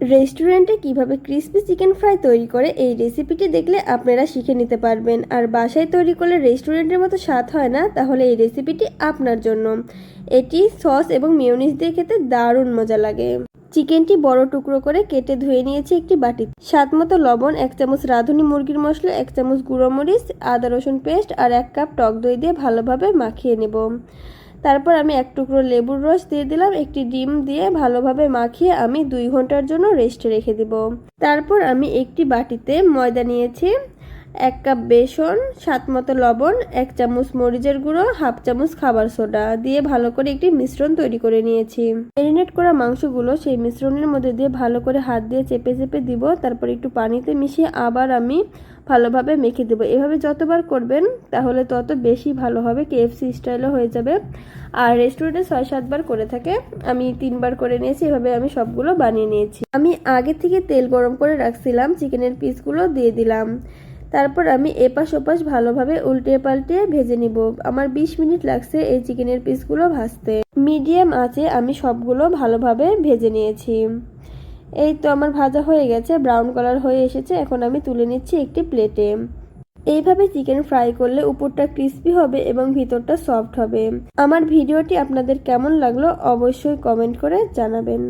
রেস্টুরেন্টে কিভাবে crispy chicken fry তৈরি করে এই রেসিপিটি দেখলে আপনারা শিখে নিতে পারবেন। আর বাসায় তৈরি করলে রেস্টুরেন্টের মতো স্বাদ হয় না, তাহলে এই রেসিপিটি আপনার জন্য। এটি সস এবং মেয়োনিজ দিয়ে খেতে দারুণ মজা লাগে। চিকেনটি বড় টুকরো করে কেটে ধুয়ে নিয়েছি একটি বাটিতে। স্বাদ মতো লবণ, 1 চামচ রাঁধুনি মুরগির মশলা, 1 চামচ গুঁড়ো মরিচ, আদা রসুন পেস্ট আর 1 কাপ টক দই দিয়ে ভালোভাবে মাখিয়ে নেব। তারপর আমি 1 টুকরো লেবুর রস দিয়ে দিলাম। একটি ডিম দিয়ে ভালোভাবে মাখিয়ে আমি 2 ঘন্টার জন্য রেস্টে রেখে দিব। তারপর আমি একটি বাটিতে ময়দা নিয়েছি, 1 কাপ বেসন, স্বাদ মতো লবণ, 1 চামচ মরিচের গুঁড়ো, 1/2 চামচ খাবার সোডা দিয়ে ভালো করে একটি মিশ্রণ তৈরি করে নিয়েছি। ম্যারিনেট করা মাংসগুলো সেই মিশ্রণের মধ্যে দিয়ে ভালো করে হাত দিয়ে চেপে চেপে দিব। তারপর একটু পানিতে মিশিয়ে আবার আমি ভালোভাবে মেখে দেবো। এভাবে যতবার করবেন তাহলে তত বেশি ভালো হবে, KFC স্টাইলও হয়ে যাবে। আর রেস্টুরেন্টে 6-7 বার করে থাকে, আমি 3 বার করে নিয়েছি। এভাবে আমি সবগুলো বানিয়ে নিয়েছি। আমি আগে থেকে তেল গরম করে রাখছিলাম, চিকেনের পিসগুলো দিয়ে দিলাম। তারপর আমি এপাশ ওপাশ ভালোভাবে উল্টে পাল্টে ভেজে নিব। আমার 20 মিনিট লাগছে এই চিকেনের পিসগুলো ভাজতে। মিডিয়াম আঁচে আমি সবগুলো ভালোভাবে ভেজে নিয়েছি। এই তো আমার ভাজা হয়ে গেছে, ব্রাউন কালার হয়ে এসেছে। এখন আমি তুলে নিচ্ছি একটি প্লেটে। এইভাবে চিকেন ফ্রাই করলে উপরটা ক্রিস্পি হবে এবং ভিতরটা সফট হবে। আমার ভিডিওটি আপনাদের কেমন লাগলো অবশ্যই কমেন্ট করে জানাবেন।